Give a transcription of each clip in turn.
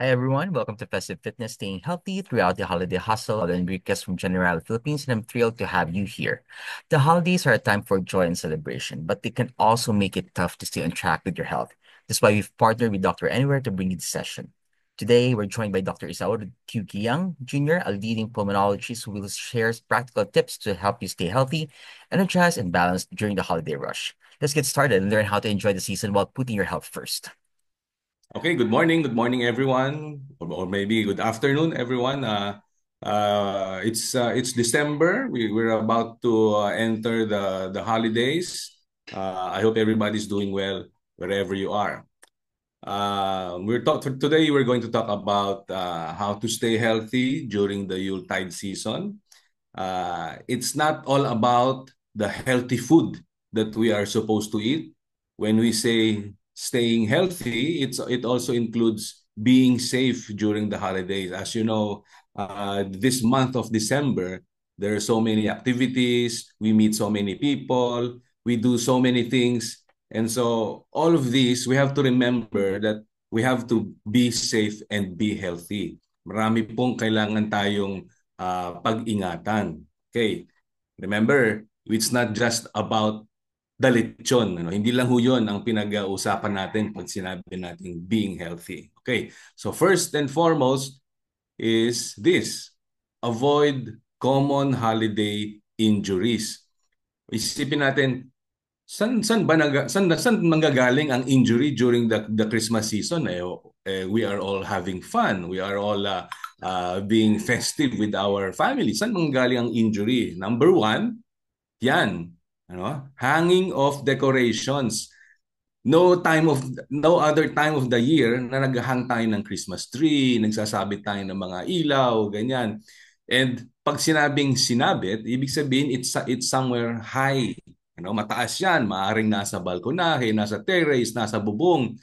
Hi everyone, welcome to Festive Fitness, staying healthy throughout the holiday hustle. I'm Enriquez from General Philippines, and I'm thrilled to have you here. The holidays are a time for joy and celebration, but they can also make it tough to stay on track with your health. That's why we've partnered with Dr. Anywhere to bring you this session. Today, we're joined by Dr. Isauro Q. Young Jr., a leading pulmonologist who will share practical tips to help you stay healthy, energized, and balanced during the holiday rush. Let's get started and learn how to enjoy the season while putting your health first. Okay, good morning. Good morning, everyone, or maybe good afternoon, everyone. It's December. We're about to enter the holidays. I hope everybody's doing well wherever you are. Today. We're going to talk about how to stay healthy during the Yuletide season. It's not all about the healthy food that we are supposed to eat. When we say staying healthy, it also includes being safe during the holidays. As you know, this month of December, there are so many activities. We meet so many people. We do so many things. And so all of these, we have to remember that we have to be safe and be healthy. Marami pong kailangan tayong pag-ingatan. Okay. Remember, it's not just about the lechon. Ano? Hindi lang ho yun ang pinag-uusapan natin pag sinabi natin being healthy. Okay. So first and foremost is this. Avoid common holiday injuries. Isipin natin, saan manggagaling ang injury during the Christmas season? We are all having fun. We are all being festive with our family. Saan manggagaling ang injury? Number one, yan. Hanging of decorations. No other time of the year na naghahang tayo ng Christmas tree, nagsasabit tayo ng mga ilaw, ganyan. And pag sinabing sinabit, ibig sabihin it's somewhere high. Mataas yan, maaring nasa balkonahe, nasa terrace, nasa bubong.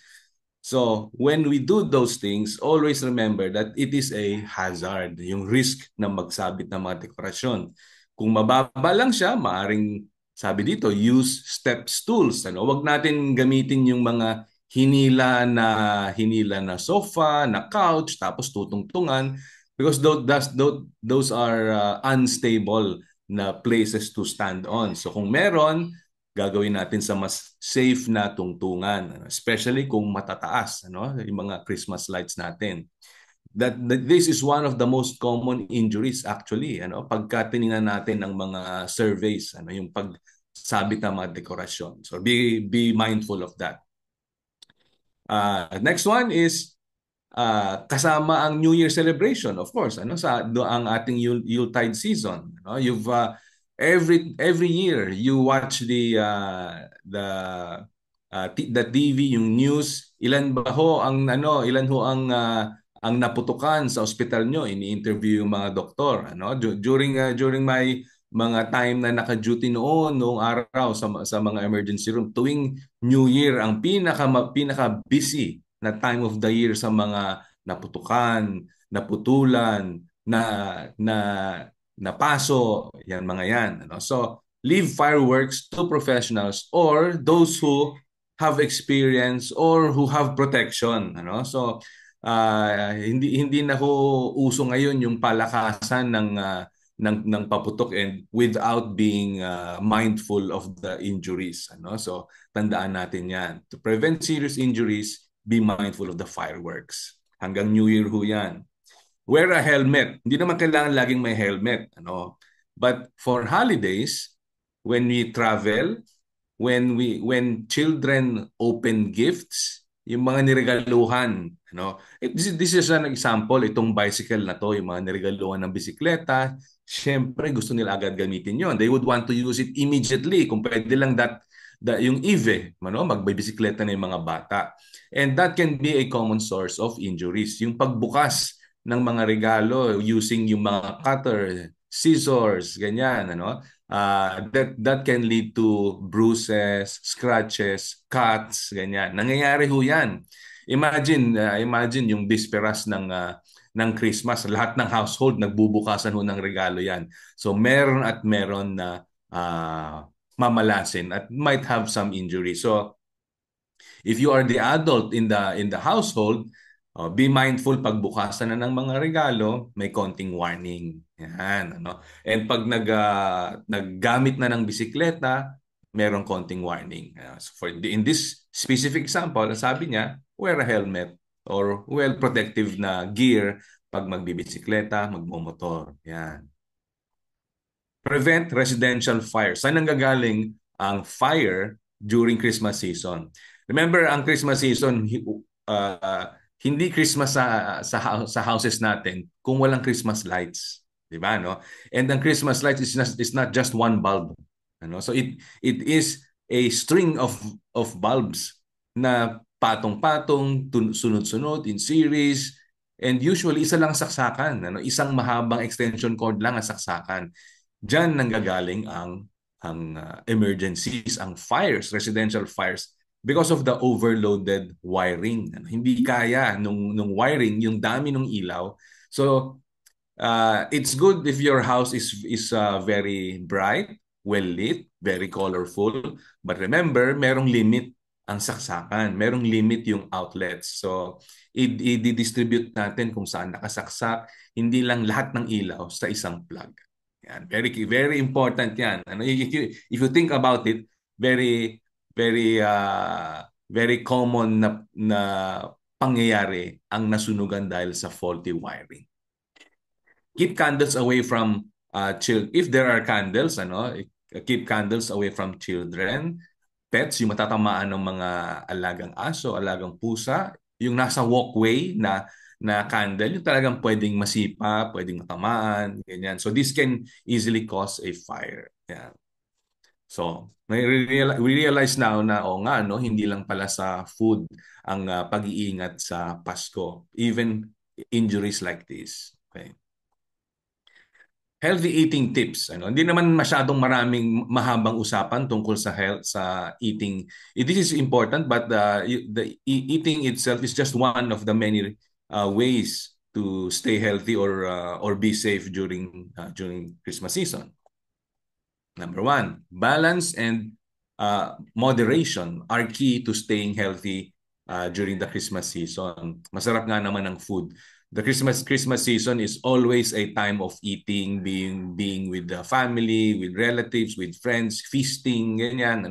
So, when we do those things, always remember that it is a hazard, yung risk na magsabit ng mga dekorasyon. Kung mababa lang siya, maaring, sabi dito, use step stools. Huwag natin gamitin yung mga hinila na sofa, na couch, tapos tutungtungan because those are unstable na places to stand on. So kung meron, gagawin natin sa mas safe na tungtungan, especially kung matataas, yung mga Christmas lights natin. This is one of the most common injuries actually, pagka tiningnan natin ang mga surveys, yung pagsabit ng mga dekorasyon. So be mindful of that. Next one is kasama ang New Year celebration, of course, ang ating Yuletide season. Every year you watch the TV, yung news. Ilan ho ang naputukan sa ospital nyo, ini-interview yung mga doktor. During my mga time na naka-duty noong araw sa mga emergency room, tuwing New Year ang pinaka busy na time of the year sa mga naputukan, naputulan, na napaso, yan mga yan. So, leave fireworks to professionals or those who have experience or who have protection. So, hindi na ho uso ngayon yung palakasan ng paputok and without being mindful of the injuries. So, tandaan natin yan. To prevent serious injuries, be mindful of the fireworks. Hanggang New Year ho yan. Wear a helmet. Hindi naman kailangan laging may helmet. But for holidays, when we travel, when children open gifts, yung mga niregaluhan, this is an example, itong bicycle na to, yung mga niregaluhan ng bisikleta, syempre gusto nila agad gamitin yon. They would want to use it immediately. Kung pwede lang yung EVE, magbibisikleta na yung mga bata. And that can be a common source of injuries. Yung pagbukas ng mga regalo using yung mga cutter, scissors, ganyan, that can lead to bruises, scratches, cuts, ganyan. Nangyayari ho yan. Imagine yung bisperas ng Christmas, lahat ng household nagbubukasan ho ng regalo yan. So meron at meron na mamalasin at might have some injury. So if you are the adult in the household, Be mindful pag bukasan na ng mga regalo, may konting warning. Yan, ano. And pag naggamit na ng bisikleta, merong konting warning. So in this specific example, sabi niya, wear a helmet or well protective na gear pag magbibisikleta, magmomotor. Yan. Prevent residential fire. Saan nanggagaling ang fire during Christmas season? Remember, ang Christmas season, hindi Christmas sa houses natin kung walang Christmas lights. Di ba, no? And ang Christmas lights is not just one bulb. Ano? So it is a string of bulbs na patong-patong, sunod-sunod in series, and usually isa lang saksakan. Ano? Isang mahabang extension cord lang ang saksakan. Diyan nanggagaling ang emergencies, ang fires, residential fires because of the overloaded wiring. Hindi kaya nung wiring yung dami ng ilaw. So it's good if your house is very bright, well lit, very colorful. But remember, merong limit ang saksakan. Merong limit yung outlets. So i-distribute natin kung saan nakasaksak, hindi lang lahat ng ilaw sa isang plug. Yan. Very very important yan. Ano, if you think about it, very very common na pangyayari ang nasunugan dahil sa faulty wiring. Keep candles away from children. If there are candles, keep candles away from children, pets, yung matatamaan ng mga alagang aso, alagang pusa, yung nasa walkway na candle, yung talagang pwedeng masipa, pwedeng matamaan, ganyan. So this can easily cause a fire. Yeah. So, we realize now na nga no, hindi lang pala sa food ang pag-iingat sa Pasko, even injuries like this. Okay. Healthy eating tips. Hindi naman masyadong maraming mahabang usapan tungkol sa health, sa eating. This is important, but the eating itself is just one of the many ways to stay healthy or be safe during Christmas season. Number one, balance and moderation are key to staying healthy during the Christmas season. Masarap nga naman ang food. The Christmas season is always a time of eating, being with the family, with relatives, with friends, feasting, ganyan.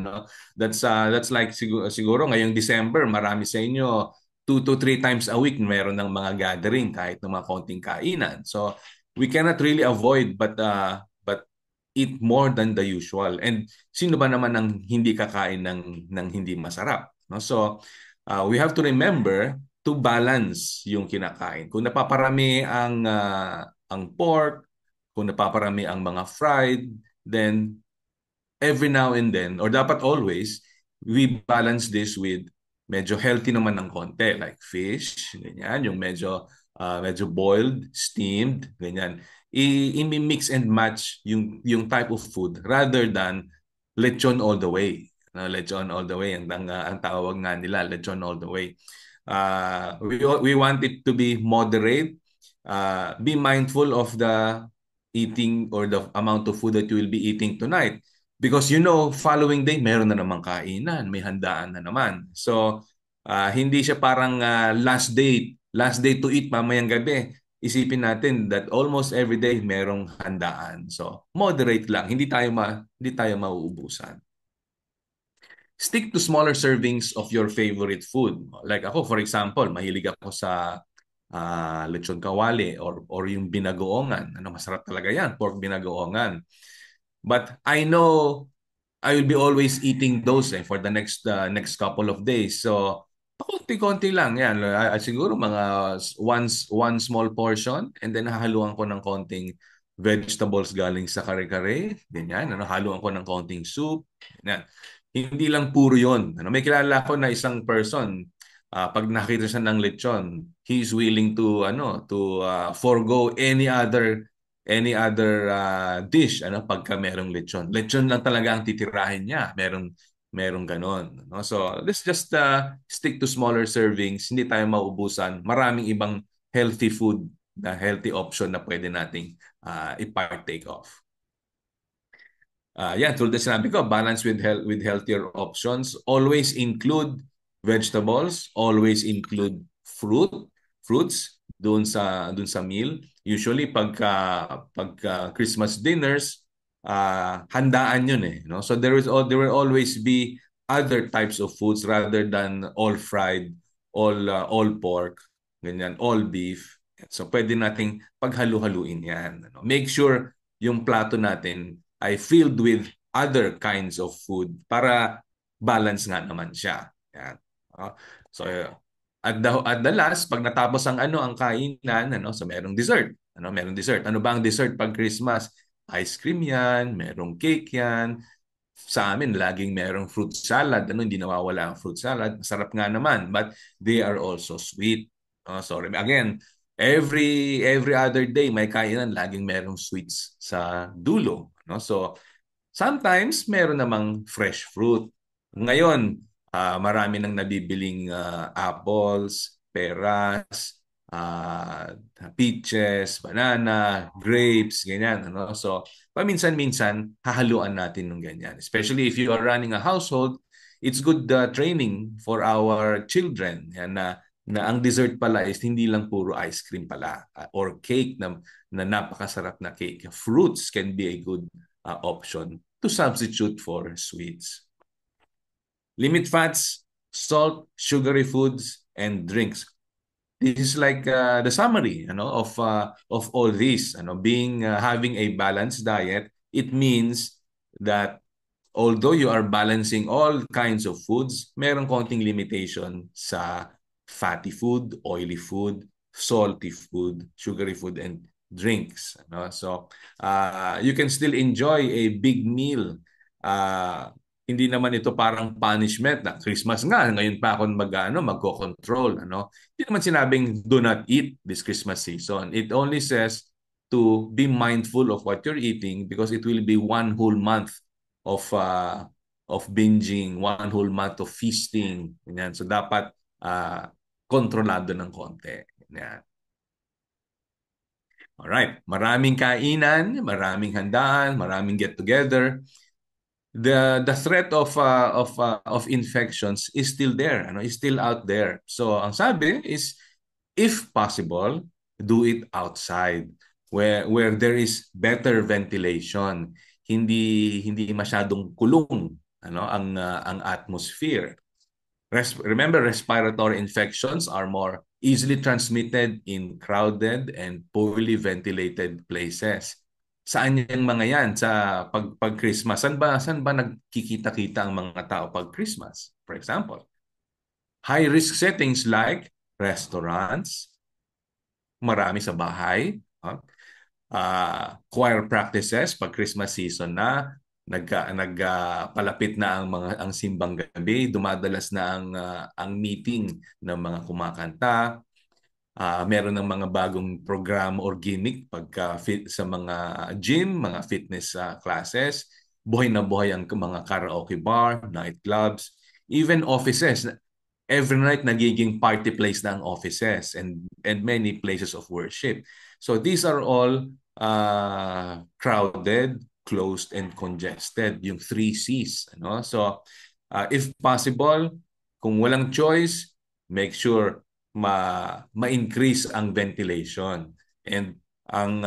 That's like siguro ngayong December, marami sa inyo 2 to 3 times a week meron ng mga gathering kahit ng mga konting kainan. So we cannot really avoid but eat more than the usual. And sino ba naman ang hindi kakain ng hindi masarap? No? So we have to remember to balance yung kinakain. Kung napaparami ang pork, kung napaparami ang mga fried, then every now and then, or dapat always, we balance this with medyo healthy naman ng konti, like fish, ganyan, yung medyo boiled, steamed, ganyan. I-mix and match yung type of food rather than lechon all the way. Lechon all the way, ang tawag nga nila, lechon all the way. We want it to be moderate. Be mindful of the eating or the amount of food that you will be eating tonight. Because following day, meron na namang kainan, may handaan na naman. So, hindi siya parang last day to eat mamayang gabi. Isipin natin that almost every day merong handaan. So, moderate lang. Hindi tayo mauubusan. Stick to smaller servings of your favorite food. Like ako, for example, mahilig ako sa lechon kawali or yung binagoongan. Masarap talaga yan, pork binagoongan. But I know I will be always eating those for the next couple of days. So, konti-konti lang yan. Siguro mga one small portion and then hahaluan ko ng konting vegetables galing sa kare-kare. Ganyan. Haluan ko ng konting soup. Ganyan. Hindi lang puro yun. May kilala ko na isang person, pag nakita siya ng lechon, he's willing to forgo any other dish pagka merong lechon. Lechon lang talaga ang titirahin niya. Merong ganon. So let's just stick to smaller servings. Hindi tayo maubusan. Maraming ibang healthy food na healthy option na pwede nating i-partake of. Tulad na sinabi ko, balance with healthier options. Always include vegetables. Always include fruit. fruits doon sa meal. Usually pagka Christmas dinners, handaan yun eh, no? So there will always be other types of foods rather than all fried, all pork, ganyan, all beef. So pwede nating paghalu-haluin 'yan, ano? Make sure yung plato natin ay filled with other kinds of food para balance nga naman siya. Yan. So at the last, pag natapos ang kainan, so merong dessert. Merong dessert. Ano ba ang dessert pag Christmas? Ice cream 'yan, merong cake 'yan. Sa amin, laging merong fruit salad. Hindi nawawala ang fruit salad. Masarap nga naman, but they are also sweet. Sorry. Again, every other day, may kainan, laging merong sweets sa dulo. So, sometimes, meron namang fresh fruit. Ngayon, marami nang nabibiling apples, peras, uh, peaches, banana, grapes, ganyan. So, paminsan-minsan, hahaluan natin ng ganyan. Especially if you are running a household, it's good training for our children. Yan, na ang dessert pala is hindi lang puro ice cream pala or cake na napakasarap na cake. Fruits can be a good option to substitute for sweets. Limit fats, salt, sugary foods, and drinks. This is like the summary, of all this. Having a balanced diet, it means that although you are balancing all kinds of foods, meron konting limitation sa fatty food, oily food, salty food, sugary food, and drinks. So you can still enjoy a big meal. Hindi naman ito parang punishment na Christmas nga, ngayon pa ako magko-control. Hindi naman sinabing do not eat this Christmas season. It only says to be mindful of what you're eating because it will be one whole month of binging, one whole month of feasting. Ganyan. So dapat kontrolado ng konti. Ganyan. Alright, maraming kainan, maraming handaan, maraming get-together. The threat of infections is still there, is still out there. So ang sabi is, if possible, do it outside where there is better ventilation, hindi masyadong kulong ang atmosphere. Remember, respiratory infections are more easily transmitted in crowded and poorly ventilated places. Saan yung mga yan sa pag Christmas? Saan ba nagkikita-kita ang mga tao pag Christmas? For example, high-risk settings like restaurants, marami sa bahay, choir practices pag Christmas season na, nagpalapit na ang simbang gabi, dumadalas na ang meeting ng mga kumakanta. Meron ng mga bagong program or gimmick pagka fit sa mga gym, mga fitness classes. Buhay na buhay ang mga karaoke bar, nightclubs, even offices. Every night nagiging party place na ang offices and many places of worship. So these are all crowded, closed, and congested. Yung 3 Cs. So if possible, kung walang choice, make sure ma-increase ang ventilation. And ang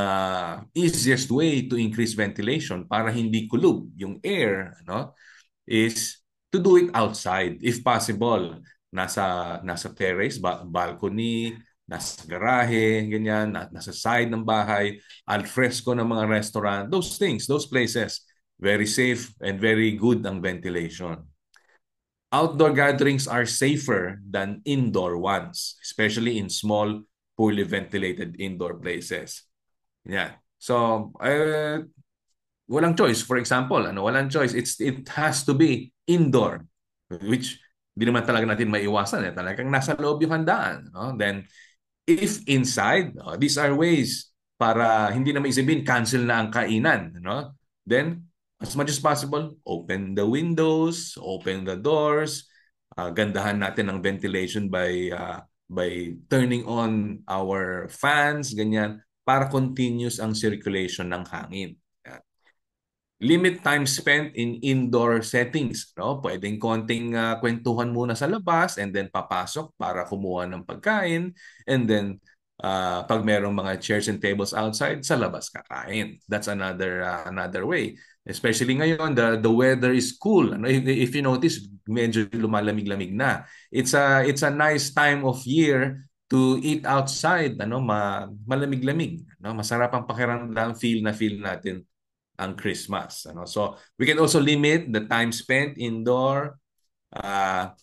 easiest way to increase ventilation para hindi kulog yung air, is to do it outside if possible. Nasa terrace, balcony, nasa garahe, ganyan, nasa side ng bahay, al fresco ng mga restaurant, those things, those places, very safe and very good ang ventilation. Outdoor gatherings are safer than indoor ones, especially in small, poorly ventilated indoor places. Yeah. So, walang choice. For example, walang choice. It has to be indoor, which hindi naman talaga natin maiwasan. Talagang nasa loob yung handaan. Then, if inside, these are ways para hindi na maisipin, cancel na ang kainan. Then, as much as possible, open the windows, open the doors, gandahan natin ang ventilation by turning on our fans, ganyan, para continuous ang circulation ng hangin. limit time spent in indoor settings, no? Pwedeng konting kwentuhan muna sa labas and then papasok para kumuha ng pagkain and then pag merong mga chairs and tables outside, sa labas kakain. That's another way. Especially ngayon, the weather is cool. Ano, if you notice, medyo lumalamig-lamig na. It's a nice time of year to eat outside, ano, malamig-lamig, no? Masarap ang pakiramdam, feel natin ang Christmas. Ano? So, we can also limit the time spent indoor. Uh,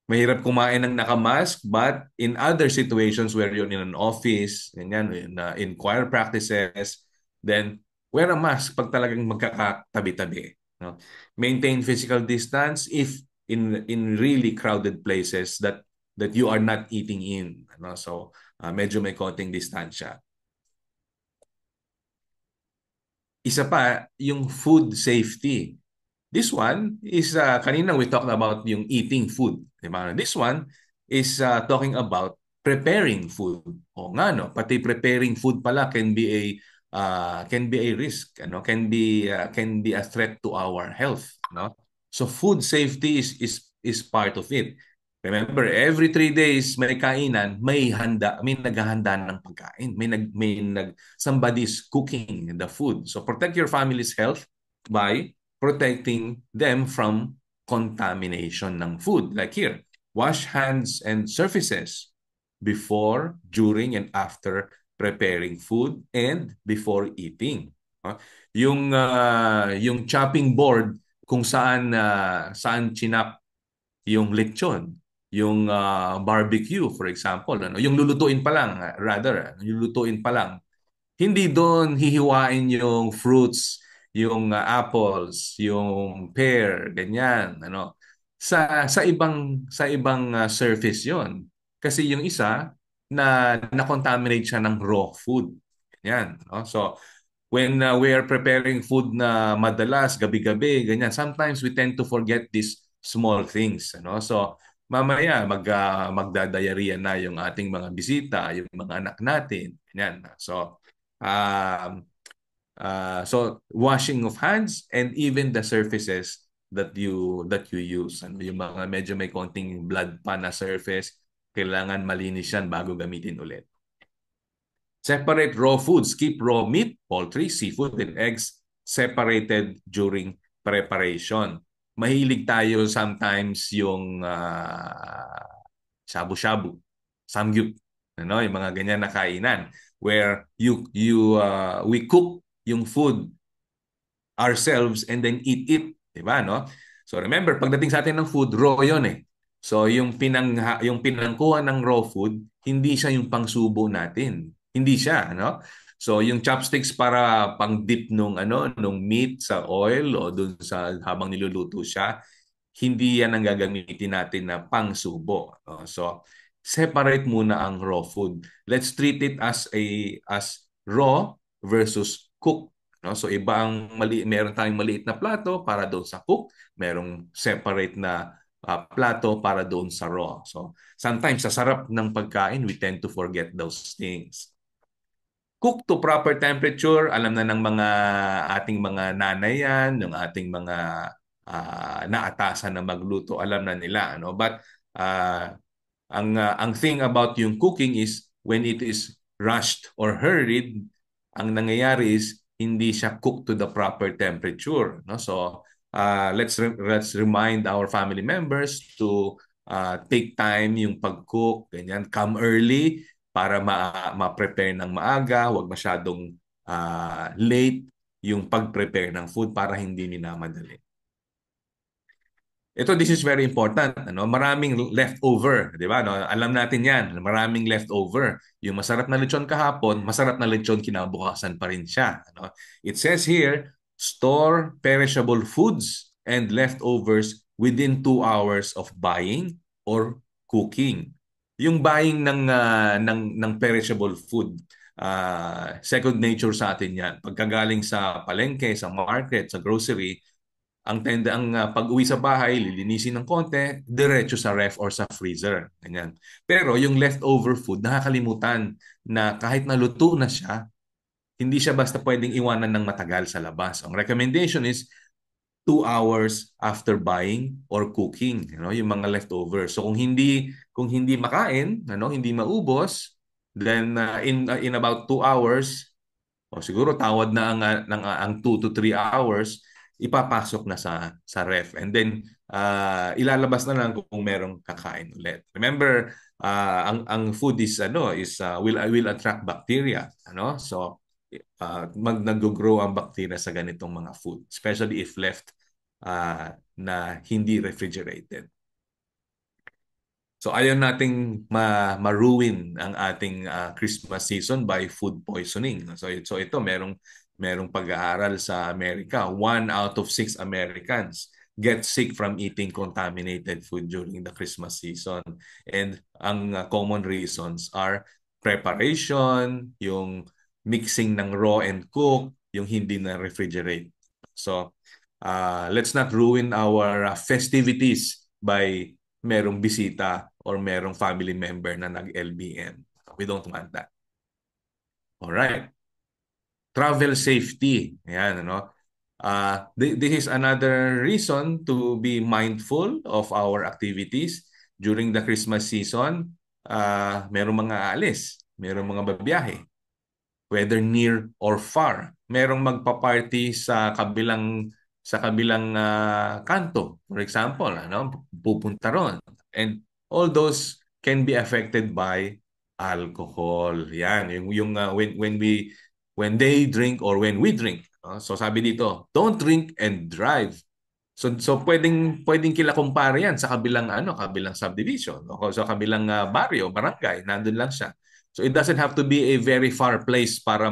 Mahirap kumain ng nakamask, but in other situations where you're in an office, ganyan, in choir practices, then wear a mask pag talagang magkakatabi-tabi. No? Maintain physical distance if in really crowded places that you are not eating in. No? So, medyo may konting distansya. Isa pa, yung food safety. This one is, kanina we talked about yung eating food. Diba? This one is talking about preparing food. O nga, no? Pati preparing food pala can be a risk, ano? Can be a threat to our health, no? So food safety is part of it. Remember, every 3 days may kainan, may naghahanda ng pagkain, somebody's cooking the food. So protect your family's health by protecting them from contamination ng food. Like here, wash hands and surfaces before, during, and after preparing food and before eating. Yung chopping board kung saan chinap yung lechon, yung barbecue for example, ano, yung lulutuin pa lang, yung lulutuin pa lang, hindi doon hihiwain yung fruits, yung apples, yung pear, ganyan, ano. Sa ibang surface 'yon. Kasi yung isa na contaminate siya ng raw food. Ganyan, no? So when we are preparing food na madalas gabi-gabi, ganyan, sometimes we tend to forget these small things, ano. So mamaya magdadayariya na yung ating mga bisita, yung mga anak natin, ganyan. So washing of hands and even the surfaces that you use. Ano, yung mga medyo may konting blood pa na surface, kailangan malinis yan bago gamitin ulit. Separate raw foods. Keep raw meat, poultry, seafood, and eggs separated during preparation. Mahilig tayo sometimes yung shabu-shabu, samgyup, ano, yung mga ganyan na kainan where we cook yung food ourselves and then eat it, 'di ba, no? So remember, pagdating sa atin ng food, raw 'yon eh. So yung pinangkuha ng raw food, hindi siya yung pangsubo natin. Hindi siya, no? So yung chopsticks para pang-dip nung meat sa oil o dun sa habang niluluto siya, hindi yan ang gagamitin natin na pangsubo. No? So separate muna ang raw food. Let's treat it as raw versus cooked. No? So iba ang meron tayong maliit na plato para doon sa cook, merong separate na plato para doon sa raw. So sometimes sa sarap ng pagkain, we tend to forget those things. Cook to proper temperature, alam na ng mga ating mga nanay yan, yung ating mga naatasan na magluto, alam na nila, ano? But ang thing about yung cooking is when it is rushed or hurried, ang nangyayari is hindi siya cooked to the proper temperature, no? So let's remind our family members to take time yung pag-cook, ganyan, come early para ma-prepare ng maaga, huwag masyadong late yung pag-prepare ng food para hindi minamadali. This is very important, ano? Maraming leftover, 'di ba? No? Alam natin 'yan, maraming leftover. Yung masarap na lechon kahapon, masarap na lechon kinabukasan pa rin siya, ano? It says here, store perishable foods and leftovers within 2 hours of buying or cooking. Yung buying ng perishable food, second nature sa atin 'yan. Pagkagaling sa palengke, sa market, sa grocery, ang pag-uwi sa bahay, lilinisin ng konti, diretso sa ref or sa freezer. Ganyan. Pero yung leftover food, nakakalimutan na kahit naluto na siya, hindi siya basta pwedeng iwanan ng matagal sa labas. Ang recommendation is 2 hours after buying or cooking, yung mga leftovers. So kung hindi makain, hindi maubos, then in about 2 hours, o siguro tawad na ang 2 to 3 hours, ipapasok na sa ref. And then ilalabas na lang kung merong kakain ulit. Remember, ang food will attract bacteria, So nag-grow ang bacteria sa ganitong mga food, especially if left na hindi refrigerated. So ayaw nating ma-ruin ang ating Christmas season by food poisoning. So ito merong pag-aaral sa Amerika. 1 out of 6 Americans get sick from eating contaminated food during the Christmas season. And ang common reasons are preparation, yung mixing ng raw and cook, yung hindi na refrigerate. So let's not ruin our festivities by merong bisita or merong family member na nag-LBM. We don't want that. All right. Travel safety. Ayan, this is another reason to be mindful of our activities during the Christmas season. Merong mga aalis, merong mga babiyahe, whether near or far. Merong magpa-party sa kabilang kanto, for example, pupunta ron. And all those can be affected by alcohol. Yan, when they drink or when we drink. So sabi dito, don't drink and drive. So pwedeng kila kumpare yan sa kabilang subdivision o sa kabilang barrio, barangay, nandun lang siya. So it doesn't have to be a very far place para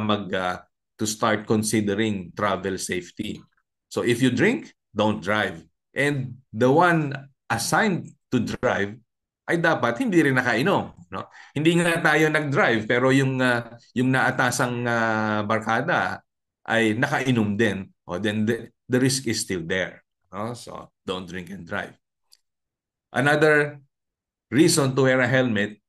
to start considering travel safety. So if you drink, don't drive. And the one assigned to drive ay dapat hindi rin nakainom, no? Hindi nga tayo nag-drive pero yung naatasang barkada ay nakainom din. Then the risk is still there. So don't drink and drive. Another reason to wear a helmet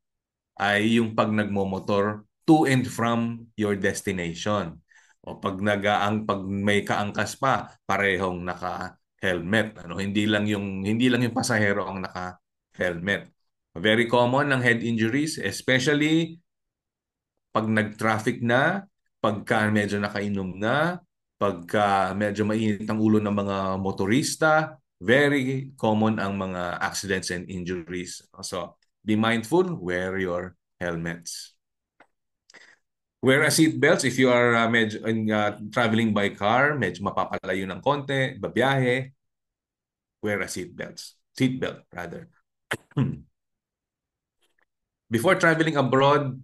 ay yung pag nagmomotor to and from your destination. O pag may kaangkas pa, parehong naka-helmet. Hindi lang yung pasahero ang naka-helmet. Very common ng head injuries, especially pag nag-traffic na, pagka medyo nakainom na, pagka medyo mainit ang ulo ng mga motorista, very common ang mga accidents and injuries. So, be mindful, wear your helmets. Wear a seatbelt if you are medyo traveling by car, medyo mapapalayo ng konti, babiyahe, wear a seatbelt rather. Before traveling abroad,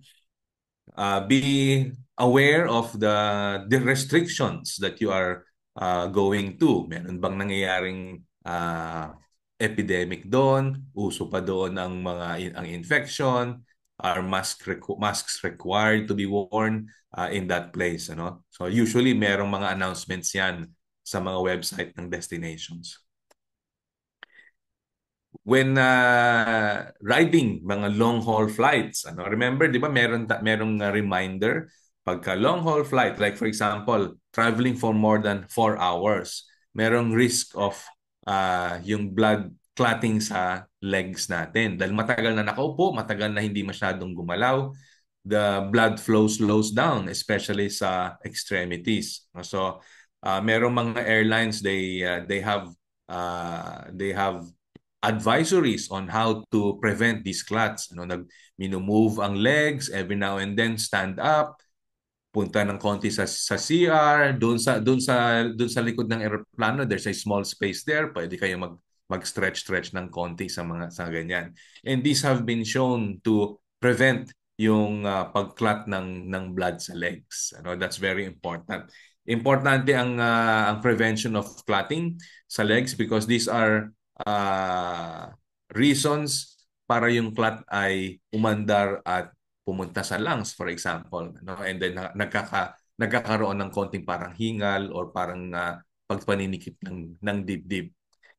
be aware of the restrictions that you are going to. Meron bang nangyayaring epidemic doon? Uso pa doon ang infection? Are masks required to be worn in that place? So usually merong mga announcements yan sa mga website ng destinations. When riding mga long-haul flights, remember, di ba, merong reminder pagka long-haul flight, like for example, traveling for more than 4 hours, merong risk of yung blood clotting sa legs natin. Dahil matagal na nakaupo, matagal na hindi masyadong gumalaw, the blood flow slows down, especially sa extremities. So, merong mga airlines, they have advisories on how to prevent these clots. Minumove ang legs, every now and then stand up, punta ng konti sa CR, doon sa likod ng eroplano, there's a small space there, pwede kayo mag-stretch ng konti sa ganyan. And these have been shown to prevent yung pag-clot ng blood sa legs. That's very important. Importante ang prevention of clotting sa legs because these are reasons para yung clot ay umandar at pumunta sa lungs, for example. And then nagkakaroon ng konting parang hingal or parang pagpaninikip ng dibdib.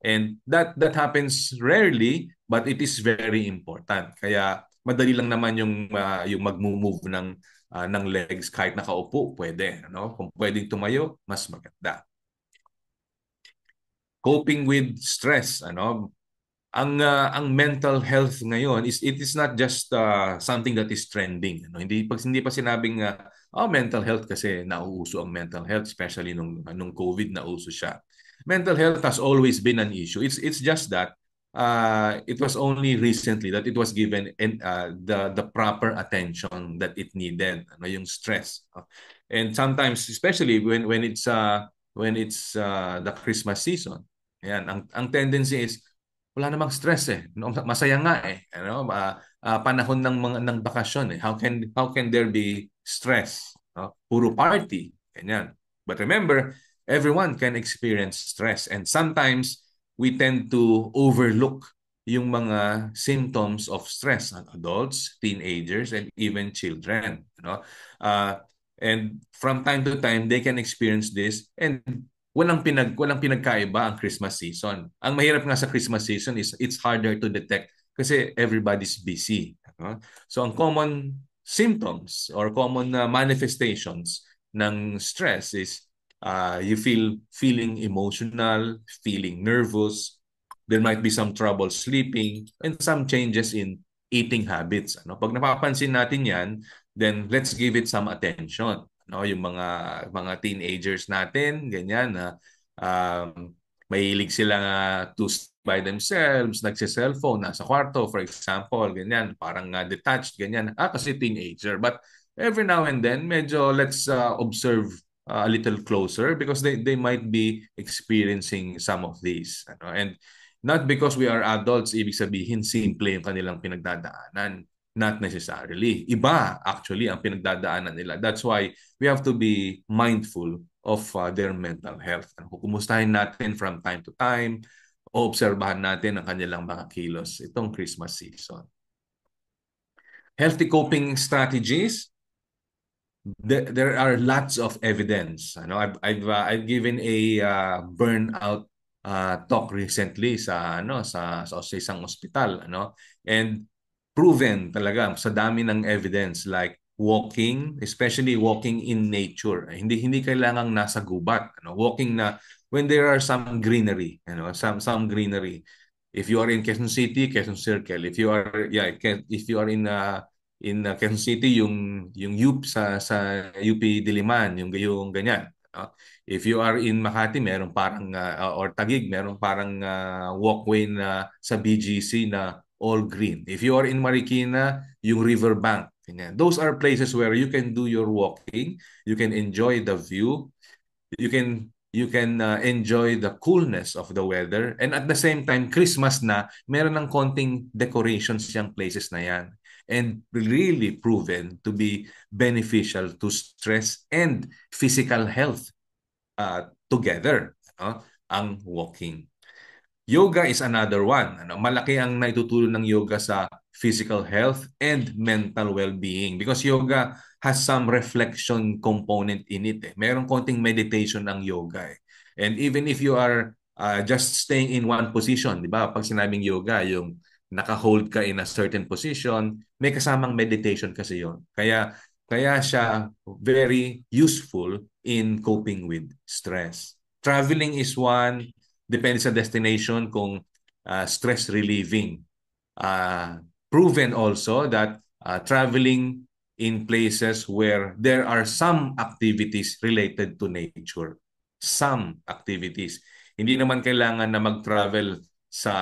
And that happens rarely, but it is very important. Kaya madali lang naman yung mag-move ng legs kahit nakaupo, pwede. Ano? Kung pwedeng tumayo, mas maganda. Coping with stress, ano? Ang mental health ngayon is it is not just something that is trending, ano? Hindi pa sinabing mental health kasi nauuso ang mental health, especially nung COVID nauso siya. Mental health has always been an issue. It's just that it was only recently that it was given the proper attention that it needed, ano, yung stress. And sometimes, especially when it's the Christmas season, ayan, ang tendency is wala namang stress eh. No, masaya nga eh. Ano, panahon ng bakasyon eh. How can there be stress? No? Puro party. Ganyan. But remember, everyone can experience stress and sometimes we tend to overlook yung mga symptoms of stress on adults, teenagers, and even children. You know? Uh, and from time to time, they can experience this and walang pinagkaiba ang Christmas season. Ang mahirap nga sa Christmas season is it's harder to detect kasi everybody's busy. No? So ang common symptoms or common manifestations ng stress is you feeling emotional, feeling nervous, there might be some trouble sleeping, and some changes in eating habits. Ano? Pag napapansin natin yan, then let's give it some attention. No, yung mga teenagers natin, ganyan na mahilig sila to by themselves, nagse-cellphone, nasa kwarto, for example, ganyan, parang detached, ganyan. Kasi teenager. But every now and then, medyo let's observe a little closer because they might be experiencing some of these. Ano? And not because we are adults, ibig sabihin, simple yung kanilang pinagdadaanan. Not necessarily. Iba actually ang pinagdadaanan nila. That's why we have to be mindful of their mental health. Kukumustahin natin from time to time, obserbahan natin ang kanilang mga kilos itong Christmas season. Healthy coping strategies, there are lots of evidence. Ano, I've given a burnout talk recently sa isang ospital, ano, and proven talaga sa dami ng evidence like walking, especially walking in nature. Hindi kailangang nasa gubat, ano, walking na when there are some greenery, some greenery. If you are in Quezon City, Quezon Circle. If you are in Quezon City, yung UP sa UP Diliman, yung ganyan. If you are in Makati, meron parang or Taguig, meron parang walkway na sa BGC na all green. If you are in Marikina, yung riverbank. Ganyan. Those are places where you can do your walking, you can enjoy the view, you can enjoy the coolness of the weather, and at the same time Christmas na, meron ng konting decorations yung places na yan, and really proven to be beneficial to stress and physical health together, ang walking. Yoga is another one. Malaki ang naitutulong ng yoga sa physical health and mental well-being because yoga has some reflection component in it. Merong konting meditation ang yoga. And even if you are just staying in one position, di ba? Pag sinabing yoga, yung naka-hold ka in a certain position, may kasamang meditation kasi yon. Kaya siya very useful in coping with stress. Traveling is one. Depende sa destination kung stress relieving. Proven also that traveling in places where there are some activities related to nature. Some activities. Hindi naman kailangan na mag-travel sa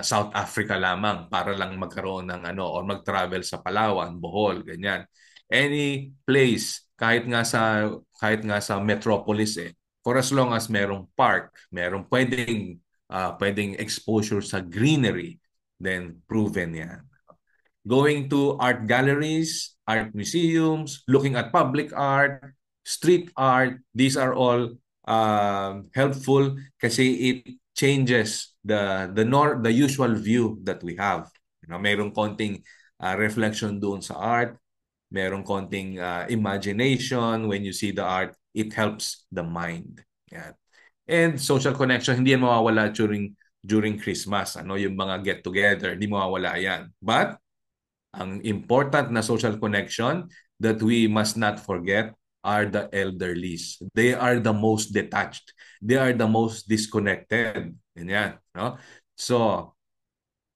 South Africa lamang para lang magkaroon ng or mag-travel sa Palawan, Bohol, ganyan. Any place kahit nga sa metropolis for as long as merong park, merong pwedeng exposure sa greenery, then proven yan. Going to art galleries, art museums, looking at public art, street art, these are all helpful kasi it changes the usual view that we have. Merong konting reflection doon sa art, merong konting imagination when you see the art. It helps the mind. Yan. And social connection, hindi yan mawawala during Christmas. Yung mga get-together, hindi mawawala yan. But, ang important na social connection, that we must not forget are the elderlies. They are the most detached. They are the most disconnected. Ganyan, no? So,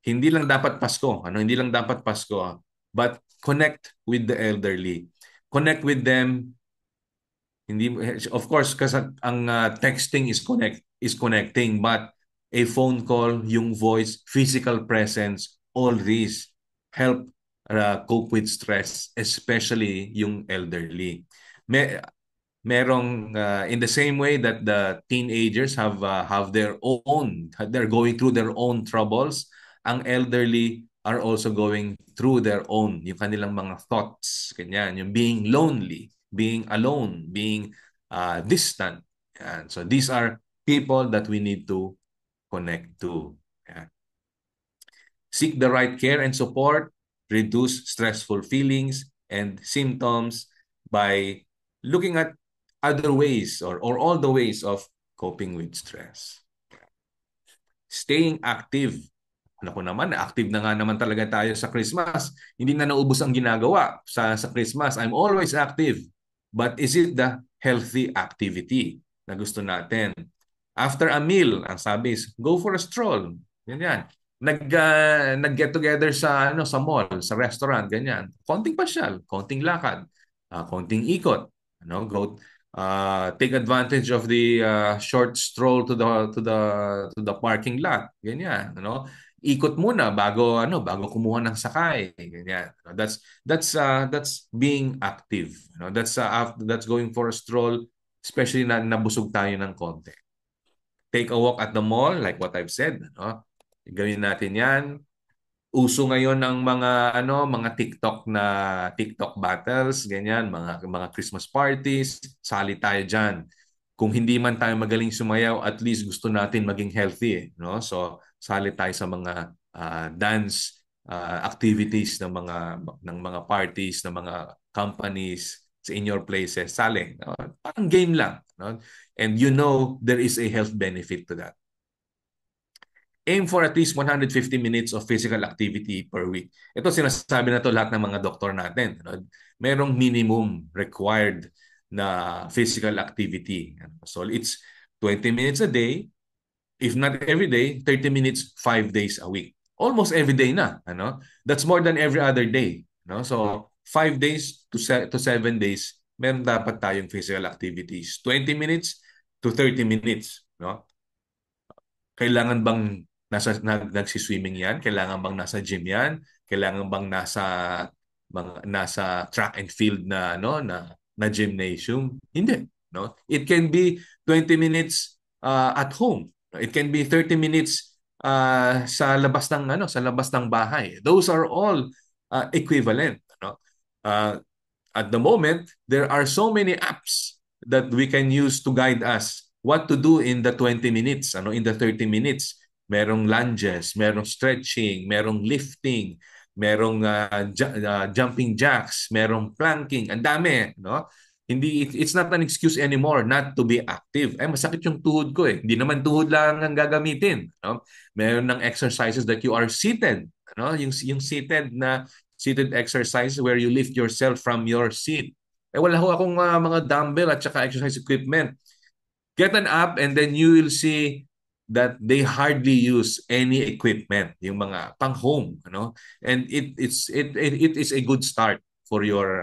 hindi lang dapat Pasko, hindi lang dapat Pasko, but connect with the elderly. Connect with them. Hindi, of course, kasi ang texting is connecting, but a phone call, yung voice, physical presence, all these help cope with stress, especially yung elderly. May merong in the same way that the teenagers have their own, they're going through their own troubles, ang elderly are also going through their own, yung kanilang mga thoughts, ganyan, yung being lonely, being alone, being distant. Yan. So these are people that we need to connect to. Yan. Seek the right care and support, reduce stressful feelings and symptoms by looking at other ways or all the ways of coping with stress. Staying active. Naku naman, active na nga naman talaga tayo sa Christmas. Hindi na naubos ang ginagawa sa Christmas. I'm always active. But is it the healthy activity na gusto natin? After a meal, ang sabi is, go for a stroll. Ganyan. Nag-get together sa mall, sa restaurant, ganyan. Konting pasyal, konting lakad, konting ikot. Go take advantage of the short stroll to the parking lot. Ganyan, ikot muna bago kumuha ng sakay, ganyan. That's being active. That's going for a stroll, especially na nabusog tayo ng konti. Take a walk at the mall, like what I've said, gawin natin 'yan. Uso ngayon ng mga TikTok battles, ganyan, mga Christmas parties, sali tayo diyan. Kung hindi man tayo magaling sumayaw, at least gusto natin maging healthy, no? So, sali tayo sa mga dance activities ng mga parties, ng mga companies sa in your places, sali. No? Parang game lang, no? And there is a health benefit to that. Aim for at least 150 minutes of physical activity per week. Ito sinasabi na to lahat ng mga doktor natin. Merong minimum required na physical activity. So it's 20 minutes a day, if not every day, 30 minutes 5 days a week. Almost every day na, That's more than every other day, So 5 days to 7 days meron dapat tayong physical activities. 20 minutes to 30 minutes, Kailangan bang nagsiswimming yan? Kailangan bang nasa gym yan? Kailangan bang nasa track and field na gymnasium? Hindi, It can be 20 minutes at home. It can be 30 minutes sa labas ng bahay. Those are all equivalent, Uh, at the moment, there are so many apps that we can use to guide us what to do in the 20 minutes, in the 30 minutes. Merong lunges, merong stretching, merong lifting, merong jumping jacks, merong planking. Ang dami, it's not an excuse anymore not to be active. Masakit yung tuhod ko eh. Hindi naman tuhod lang ang gagamitin, Meron ng exercises that you are seated, yung seated exercise where you lift yourself from your seat. Wala ho akong mga dumbbell at saka exercise equipment. Get an app and then you will see that they hardly use any equipment, yung mga pang-home, And it is a good start for your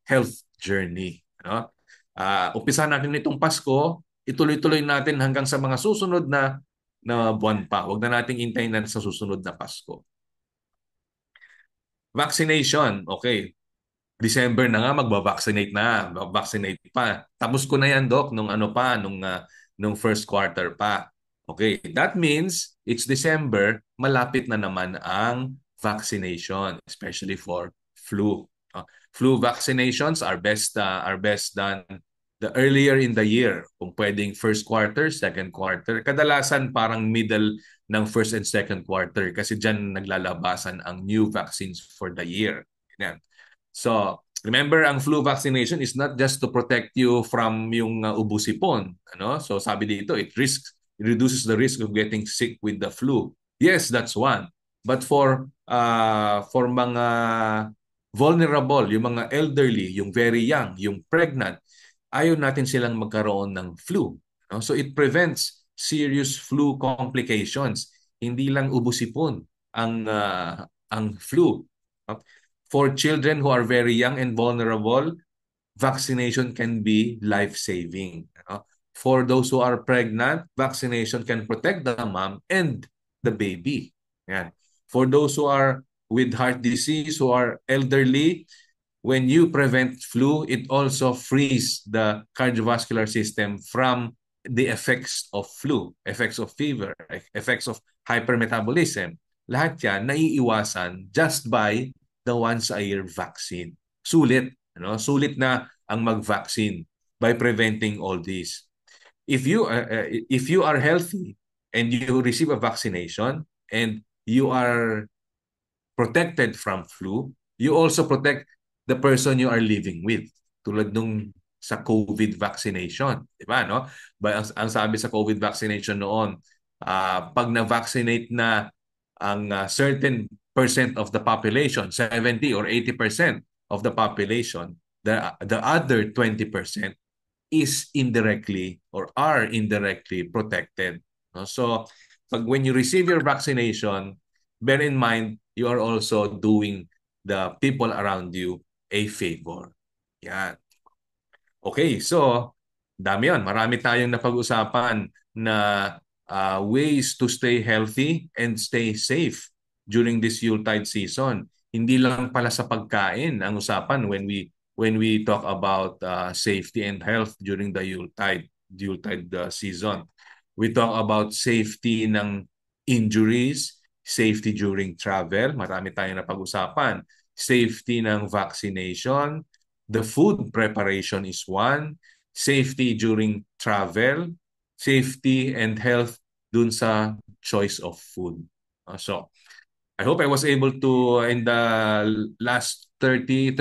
health journey, Umpisa natin nitong Pasko, ituloy-tuloy natin hanggang sa mga susunod na buwan pa. Huwag na nating hintayin na sa susunod na Pasko. Vaccination, okay. December na nga magba-vaccinate na, vaccinate pa. Tapos ko na yan, Doc, nung first quarter pa. Okay, that means it's December, malapit na naman ang vaccination, especially for flu. Flu vaccinations are best done the earlier in the year. Kung pwedeng first quarter, second quarter. Kadalasan parang middle ng first and second quarter kasi dyan naglalabasan ang new vaccines for the year. Yan. So, remember, ang flu vaccination is not just to protect you from yung ubo-sipon. So, sabi dito, it reduces the risk of getting sick with the flu. Yes, that's one. But for mga vulnerable, yung mga elderly, yung very young, yung pregnant, ayaw natin silang magkaroon ng flu. No? So it prevents serious flu complications. Hindi lang ubo-sipon ang flu. No? For children who are very young and vulnerable, vaccination can be life-saving. For those who are pregnant, vaccination can protect the mom and the baby. Yan. For those who are with heart disease, who are elderly, when you prevent flu, it also frees the cardiovascular system from the effects of flu, effects of fever, effects of hypermetabolism. Lahat yan naiiwasan just by the once-a-year vaccine. Sulit. Sulit na ang mag-vaccine by preventing all this. If you are healthy and you receive a vaccination and you are protected from flu, you also protect the person you are living with. Tulad nung sa COVID vaccination. Di ba, no? Ang sabi sa COVID vaccination noon, pag na-vaccinate na ang certain percent of the population, 70 or 80% of the population, the other 20% is indirectly or are indirectly protected. No? So, when you receive your vaccination, bear in mind, you are also doing the people around you a favor. Yan. Okay, so dami yun. Marami tayong napag-usapan na ways to stay healthy and stay safe during this Yuletide season. Hindi lang pala sa pagkain ang usapan when we talk about safety and health during the Yuletide season. We talk about safety ng injuries, safety during travel, marami tayong napag-usapan. Safety ng vaccination, the food preparation is one, safety during travel, safety and health dun sa choice of food. So, I hope I was able to, in the last 30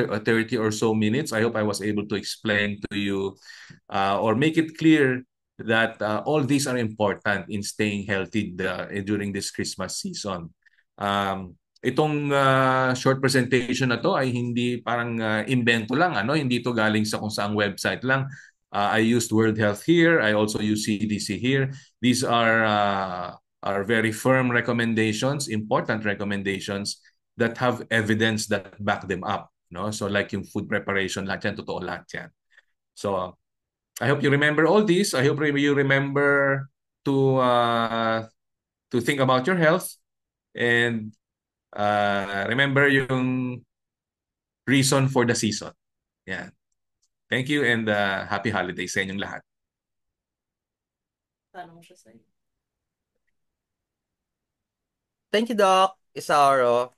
or so minutes, I hope I was able to explain to you or make it clear that all these are important in staying healthy during this Christmas season. Itong short presentation na to ay hindi parang invento lang, hindi to galing sa kung saang website lang. I used World Health here, I also use CDC here. These are very firm recommendations, important recommendations that have evidence that back them up. No? So like yung food preparation, lahat yan, totoo lahat yan. So I hope you remember all these. I hope you remember to think about your health and remember yung reason for the season. Yeah. Thank you and happy holidays sa inyong lahat. Thank you, Doc. Isauro.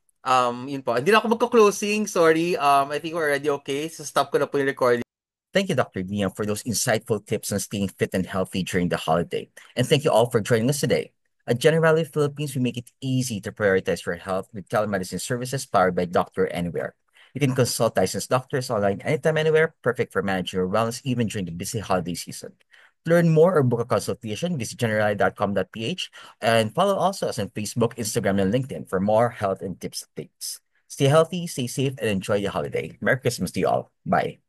Yun po. Hindi na ako magko-closing. Sorry. I think we're already okay. So stop ko na po yung recording. Thank you, Dr. Dian, for those insightful tips on staying fit and healthy during the holiday. And thank you all for joining us today. At Generali Philippines, we make it easy to prioritize your health with telemedicine services powered by Doctor Anywhere. You can consult licensed doctors online anytime, anywhere, perfect for managing your wellness even during the busy holiday season. To learn more or book a consultation, visit generali.com.ph and follow also us on Facebook, Instagram, and LinkedIn for more health and tips updates. Stay healthy, stay safe, and enjoy the holiday. Merry Christmas to you all. Bye.